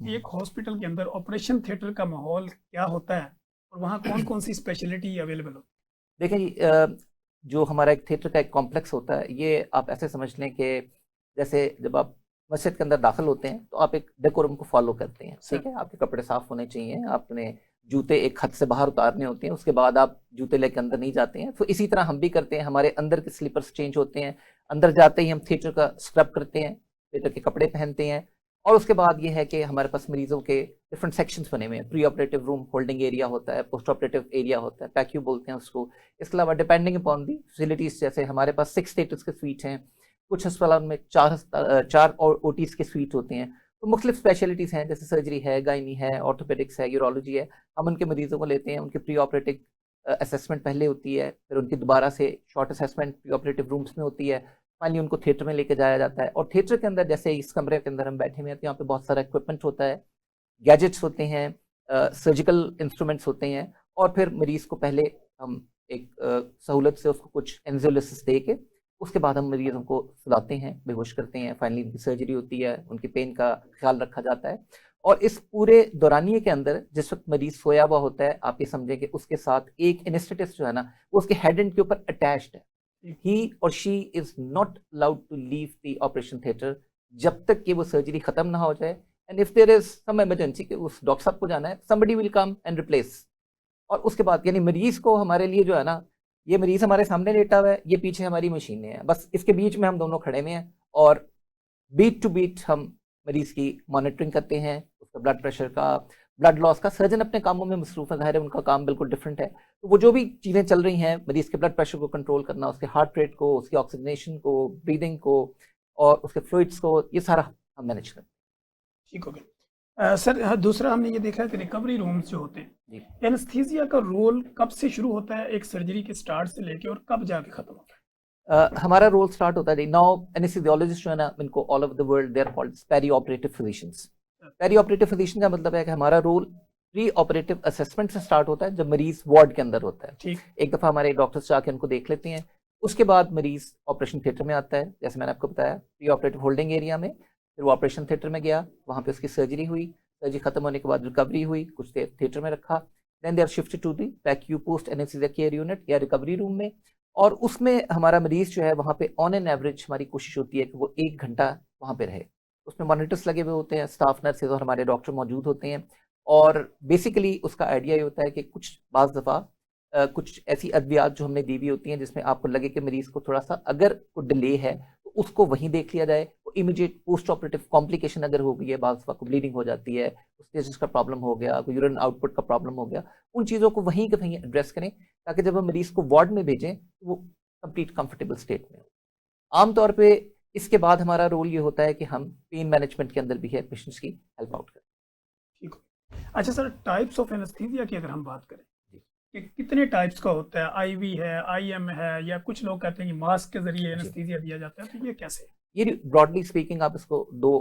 कि एक हॉस्पिटल के अंदर ऑपरेशन थिएटर का माहौल क्या होता है और वहाँ कौन-कौन सी स्पेशलिटी अवेलेबल होती देखें जी, जो हमारा एक थिएटर का एक कॉम्प्लेक्स होता है, ये आप ऐसे समझ लें कि जैसे जब आप मस्जिद के अंदर दाखिल होते हैं तो आप एक डेकोरम को फॉलो करते हैं, सर? ठीक है? आपके कपड़े साफ होने चाहिए, आपने जूते एक हद से बाहर उतारने होते हैं, उसके बाद आप जूते लेके अंदर नहीं जाते हैं। तो इसी तरह हम भी करते हैं, हमारे अंदर के स्लीपर्स चेंज होते हैं, अंदर जाते ही हम थिएटर का स्क्रब करते हैं, थिएटर के कपड़े पहनते हैं। और उसके बाद ये है कि हमारे पास मरीजों के डिफरेंट सेक्शंस बने हुए हैं। Pre operative room holding area होता है, पोस्ट ऑपरेटिव एरिया होता है, पैक्यू बोलते हैं उसको। इसके अलावा डिपेंडिंग अपॉन दी फैसिलिटीज, जैसे हमारे पास 6 स्टेटस के स्वीट हैं, कुछ अस्पतालों में 4 और ओटीज के स्वीट होते हैं। तो मुख्तलिफ स्पेशलिटीज़ हैं, जैसे सर्जरी है, गायनी है, ऑर्थोपेडिक्स है, यूरोलॉजी है। हम उनके मरीजों को लेते हैं, उनकी प्री ऑपरेटिव असेसमेंट पहले होती है, फिर उनकी दोबारा से short assessment pre operative rooms में होती है, फाइनली उनको थिएटर में लेके जाया जाता है। और थिएटर के अंदर, जैसे इस कमरे के अंदर हम बैठे हुए हैं, तो यहाँ पे बहुत सारा इक्विपमेंट होता है, गैजेट्स होते हैं, सर्जिकल इंस्ट्रूमेंट्स होते हैं। और फिर मरीज को पहले हम एक सहूलत से उसको कुछ एंजियोलिसिस दे के उसके बाद हम मरीजों को सुलाते हैं, बेहोश करते हैं, फाइनली उनकी सर्जरी होती है, उनके पेन का ख्याल रखा जाता है। और इस पूरे दौरानिए के अंदर जिस वक्त मरीज सोया हुआ होता है, आप ये समझें कि उसके साथ एक एनेस्थेटिस्ट जो है ना, वो उसके हेड एंड के ऊपर अटैच्ड है। ही और she is not allowed to leave the operation theatre जब तक कि वो सर्जरी खत्म ना हो जाए। And if there is some emergency कि उस डॉक्टर साहब को जाना है, somebody will come and replace। और उसके बाद यानी मरीज को हमारे लिए जो है ना, ये मरीज हमारे सामने लेटा हुआ है, ये पीछे हमारी मशीनें हैं, बस इसके बीच में हम दोनों खड़े हुए हैं और बीट टू बीट हम मरीज की मॉनिटरिंग करते हैं, उसका ब्लड प्रेशर का, ब्लड लॉस का। सर्जन अपने कामों में मसरूफ है, ज़ाहिर है उनका काम बिल्कुल डिफरेंट है। तो वो जो भी चीज़ें चल रही हैं, मरीज के ब्लड प्रेशर को कंट्रोल करना, उसके हार्ट रेट को, उसकी ऑक्सीजनेशन को, ब्रीदिंग को और उसके फ्लूइड्स को, ये सारा हम मैनेज करते हैं। ठीक हो गया। सर, हाँ, दूसरा हमने ये देखा कि रिकवरी रूम्स जो होते हैं, जी, एनेस्थीसिया का रोल कब से शुरू होता है एक सर्जरी के स्टार्ट से लेके और कब जाके खत्म होता है? हमारा रोल स्टार्ट होता है नाउ, एनेस्थीसियोलॉजिस्ट जो है ना, इनको all over the world they are called perioperative physicians. Perioperative physician का मतलब है कि हमारा रोल प्री ऑपरेटिव असेसमेंट से स्टार्ट होता है, जब मरीज वार्ड के अंदर होता है। ठीक। एक दफ़ा हमारे डॉक्टर्स जाके उनको देख लेते हैं, उसके बाद मरीज ऑपरेशन थिएटर में आता है, जैसे मैंने आपको बताया, प्री ऑपरेटिव होल्डिंग एरिया में। फिर वो ऑपरेशन थिएटर में गया, वहाँ पे उसकी सर्जरी हुई, सर्जरी खत्म होने के बाद रिकवरी हुई, कुछ देर थिएटर में रखा, then they are shifted to the PACU post anaesthesia care unit या रिकवरी रूम में। और उसमें हमारा मरीज जो है, वहाँ पे ऑन एन एवरेज हमारी कोशिश होती है कि वो 1 घंटा वहाँ पे रहे। उसमें मॉनिटर्स लगे हुए होते हैं, स्टाफ नर्सेज और हमारे डॉक्टर मौजूद होते हैं। और बेसिकली उसका आइडिया ये होता है कि कुछ बाज़ दफ़ा कुछ ऐसी अद्वियात जो हमने दी हुई होती हैं, जिसमें आपको लगे कि मरीज़ को थोड़ा सा अगर कोई डिले है तो उसको वहीं देख लिया जाए। वो इमीडिएट पोस्ट ऑपरेटिव कॉम्प्लिकेशन अगर हो गई है, बाज़ दफ़ा को ब्लीडिंग हो जाती है, स्टेसिस का प्रॉब्लम हो गया, कोई यूरिन आउटपुट का प्रॉब्लम हो गया, उन चीज़ों को वहीं के वहीं एड्रेस करें, ताकि जब हम मरीज़ को वार्ड में भेजें तो वो कंप्लीट कंफर्टेबल स्टेट में हो। आमतौर पे इसके बाद हमारा रोल ये होता है कि हम पेन मैनेजमेंट के अंदर भी है पेशेंट्स की हेल्प आउट करें। ठीक हो। अच्छा सर, टाइप्स ऑफ एनेस्थीसिया की अगर हम बात करें जी, कि कितने टाइप्स का होता है, आईवी है, आईएम है, या कुछ लोग कहते हैं कि मास्क के जरिए जी। एनेस्थीसिया दिया जाता है, तो ये कैसे है? ये ब्रॉडली स्पीकिंग आप इसको 2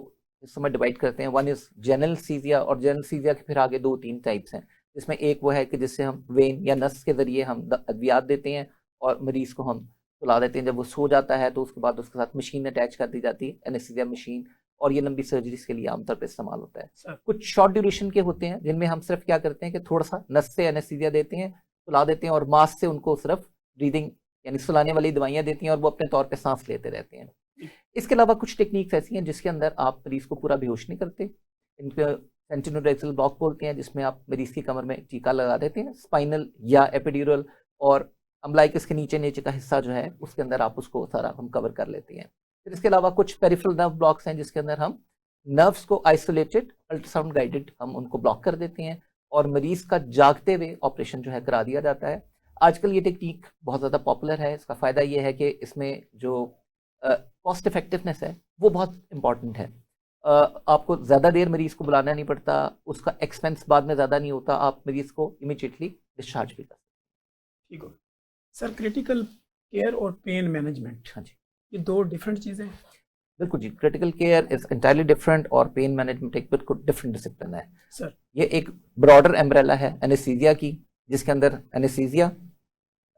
हिस्सों में डिवाइड करते हैं। वन इज जनरल एनेस्थीसिया, और जनरल एनेस्थीसिया के फिर आगे 2-3 टाइप्स हैं, जिसमें एक वो है कि जिससे हम वेन या नस के जरिए हम अद्वियात देते हैं और मरीज को हम सुला देते हैं। जब वो सो जाता है तो उसके बाद उसके साथ मशीन अटैच कर दी जाती है, एनेस्थीसिया मशीन, और ये लंबी सर्जरीज के लिए आमतौर पर इस्तेमाल होता है। सर, कुछ शॉर्ट ड्यूरेशन के होते हैं, जिनमें हम सिर्फ क्या करते हैं कि थोड़ा सा नस से एनेस्थीसिया देते हैं, सुला देते हैं, और मास्क से उनको सिर्फ ब्रीदिंग यानी सुलाने वाली दवाइयाँ देती हैं, और वो अपने तौर पर सांस लेते रहते हैं। इसके अलावा कुछ टेक्निक्स ऐसी हैं जिसके अंदर आप मरीज को पूरा बेहोश नहीं करते, इनको सेंटिनोडाक्सिल ब्लॉक बोलते हैं, जिसमें आप मरीज की कमर में टीका लगा देते हैं, स्पाइनल या एपिड्यूरल, और अम्बलाइकस के नीचे नीचे का हिस्सा जो है उसके अंदर आप उसको सारा हम कवर कर लेते हैं। फिर इसके अलावा कुछ पेरिफेरल नर्व ब्लॉक्स हैं, जिसके अंदर हम नर्व्स को आइसोलेटेड अल्ट्रासाउंड गाइडेड हम उनको ब्लॉक कर देते हैं, और मरीज का जागते हुए ऑपरेशन जो है करा दिया जाता है। आजकल ये टेक्निक बहुत ज़्यादा पॉपुलर है। इसका फ़ायदा ये है कि इसमें जो कॉस्ट इफेक्टिवनेस है वो बहुत इंपॉर्टेंट है। आपको ज़्यादा देर मरीज़ को बुलाना नहीं पड़ता, उसका एक्सपेंस बाद में ज़्यादा नहीं होता, आप मरीज़ को इमीडिएटली डिस्चार्ज भी कर सकते हैं। ठीक हो। सर, क्रिटिकल केयर और पेन मैनेजमेंट, हाँ जी, ये 2 डिफरेंट चीज़ें हैं? बिल्कुल जी। Critical care is entirely different और पेन मैनेजमेंट एक बिल्कुल डिफरेंट डिसिप्लिन है। सर, ये एक ब्रॉडर एम्ब्रेला है एनेस्थीसिया की, जिसके अंदर anaesthesia,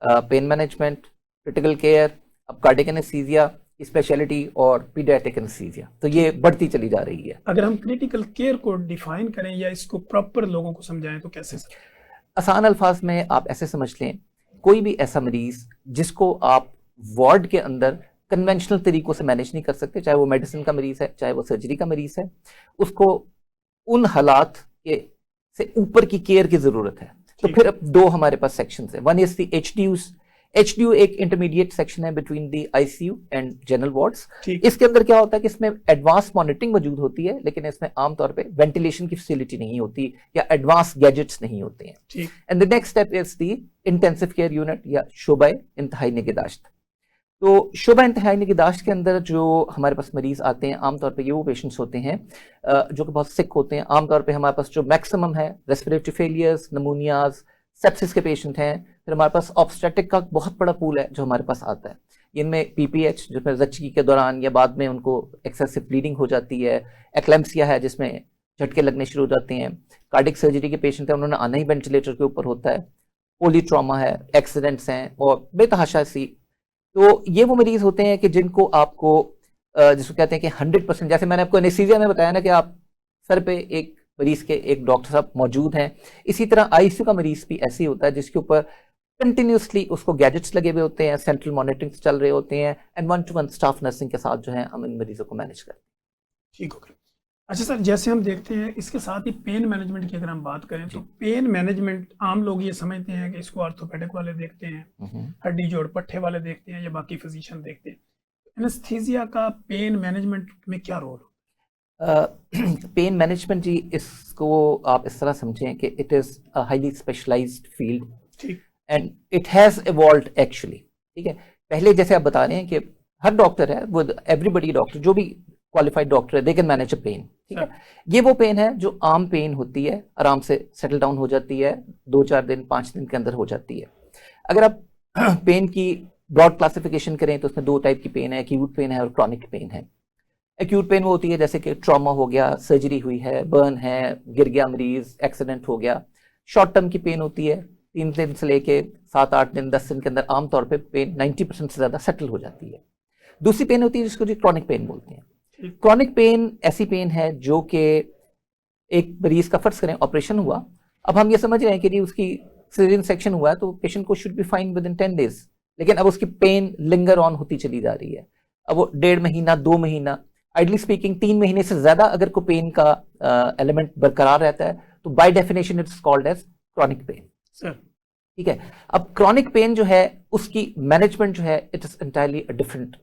pain management, critical care, अब कार्डियक एनेस्थीसिया, स्पेशलिटी और पीडियाट्रिक एनेस्थीसिया, तो ये बढ़ती चली जा रही है। अगर हम क्रिटिकल केयर को डिफाइन करें या इसको प्रॉपर लोगों को समझाएं तो कैसे सर? आसान अल्फाज में आप ऐसे समझ लें, कोई भी ऐसा मरीज जिसको आप वार्ड के अंदर कन्वेंशनल तरीकों से मैनेज नहीं कर सकते, चाहे वो मेडिसिन का मरीज है, चाहे वो सर्जरी का मरीज है, उसको उन हालात के से ऊपर की केयर की जरूरत है। तो फिर अब दो हमारे पास सेक्शन है। One is the HDUs. HDU एक इंटरमीडिएट सेक्शन है between the ICU and general wards. इसके अंदर क्या होता है कि इसमें एडवांस मॉनिटरिंग मौजूद होती है, लेकिन इसमें आमतौर पे वेंटिलेशन की फैसिलिटी नहीं होती या एडवांस गैजेट्स नहीं होते हैं। And the next step is the intensive care unit या शोबा इंतहाई निगहदाश्त। तो शोबा इंतहाई निगहदाश्त के अंदर जो हमारे पास मरीज आते हैं, आमतौर पे ये वो पेशेंट्स होते हैं जो कि बहुत सिक होते हैं। आमतौर पे हमारे पास जो मैक्सिमम है रेस्पिरेटरी फेलियर्स, नमूनियाज, सेप्सिस के पेशेंट हैं। फिर हमारे पास ऑब्स्टेट्रिक का बहुत बड़ा पूल है जो हमारे पास आता है। इनमें पीपीएच जिसमें जच्ची के दौरान या बाद में उनको एक्सेसिव ब्लीडिंग हो जाती है, एक्लेम्पसिया है जिसमें झटके लगने शुरू हो जाते हैं, कार्डिक सर्जरी के पेशेंट हैं, उन्होंने आना ही वेंटिलेटर के ऊपर होता है, पोली ट्रॉमा है, एक्सीडेंट्स हैं और बेतहाशा सी। तो ये वो मरीज होते हैं कि जिनको आपको जिसको कहते हैं कि 100%, जैसे मैंने आपको एनेस्थीसिया में बताया ना कि आप सर पे एक मरीज के एक डॉक्टर साहब मौजूद हैं, इसी तरह आईसीयू का मरीज भी ऐसे ही होता है जिसके ऊपर कंटिन्यूसली उसको गैजेट्स लगे हुए होते हैं, सेंट्रल मॉनिटरिंग चल रहे होते हैं, एंड 1-to-1 स्टाफ नर्सिंग के साथ जो है हम इन मरीजों को मैनेज करते हैं। ठीक हो गया। अच्छा सर, जैसे हम देखते हैं इसके साथ ही पेन मैनेजमेंट की अगर हम बात करें तो पेन मैनेजमेंट आम लोग ये समझते हैं कि इसको ऑर्थोपेडिक वाले देखते हैं, हड्डी जोड़ पट्टे वाले देखते हैं या बाकी फिजिशियन देखते हैं। एनेस्थीसिया का पेन मैनेजमेंट में क्या रोल? पेन मैनेजमेंट जी, इसको आप इस तरह समझें कि it is a highly specialised field and it has evolved actually. ठीक है, पहले जैसे आप बता रहे हैं कि हर डॉक्टर है, वो एवरीबडी डॉक्टर जो भी क्वालिफाइड डॉक्टर है, they can manage a pain. ठीक है, ये वो पेन है जो आम पेन होती है, आराम से सेटल डाउन हो जाती है, 2-4 दिन 5 दिन के अंदर हो जाती है। अगर आप पेन की ब्रॉड क्लासिफिकेशन करें तो उसमें 2 टाइप की पेन है, एक्यूट पेन है और क्रॉनिक पेन है। एक्यूट पेन वो होती है जैसे कि ट्रॉमा हो गया, सर्जरी हुई है, बर्न है, गिर गया मरीज, एक्सीडेंट हो गया। शॉर्ट टर्म की पेन होती है, 3 दिन से लेके 7-8 दिन 10 दिन के अंदर आमतौर पे पेन 90% से ज़्यादा सेटल हो जाती है। दूसरी पेन होती है जिसको जी क्रॉनिक पेन बोलते हैं। क्रॉनिक पेन ऐसी पेन है जो कि एक मरीज का फर्ज करें ऑपरेशन हुआ, अब हम ये समझ रहे हैं कि जी उसकी सिजेरियन सेक्शन हुआ है तो पेशेंट को should be fine with in 10 days, लेकिन अब उसकी पेन लिंगर ऑन होती चली जा रही है। अब वो 1.5 महीना 2 महीना, आइडली स्पीकिंग 3 महीने से ज्यादा अगर कोई पेन का एलिमेंट बरकरार रहता है तो by definition it's called as chronic pain. ठीक है, अब क्रॉनिक पेन जो है उसकी मैनेजमेंट जो है it is entirely a different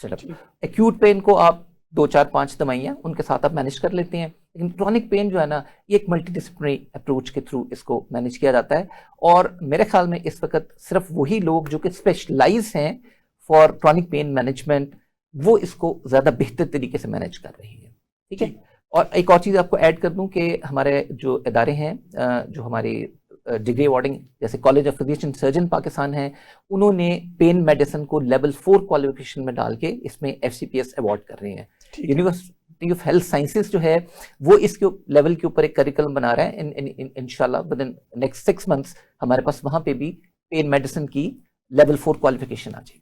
setup. Acute pain को आप 2-4-5 दवाइयाँ उनके साथ आप मैनेज कर लेते हैं, लेकिन क्रॉनिक पेन जो है ना, ये एक मल्टीडिसिप्लिनरी अप्रोच के थ्रू इसको मैनेज किया जाता है। और मेरे ख्याल में इस वक्त सिर्फ वही लोग जो कि स्पेशलाइज हैं फॉर क्रॉनिक पेन मैनेजमेंट, वो इसको ज़्यादा बेहतर तरीके से मैनेज कर रही है। ठीक है, और एक और चीज़ आपको ऐड कर दूं कि हमारे जो इदारे हैं, जो हमारी डिग्री अवार्डिंग जैसे college of physician surgeon Pakistan है, उन्होंने पेन मेडिसिन को लेवल 4 क्वालिफिकेशन में डाल के इसमें FCPS अवार्ड कर रहे हैं। यूनिवर्सिटी ऑफ हेल्थ साइंसेज जो है वो इसके लेवल के ऊपर एक करिकुलम बना रहा है। इंशाल्लाह विद इन नेक्स्ट 6 मंथ्स हमारे पास वहाँ पे भी पेन मेडिसिन की लेवल 4 क्वालिफिकेशन आ जाएगी।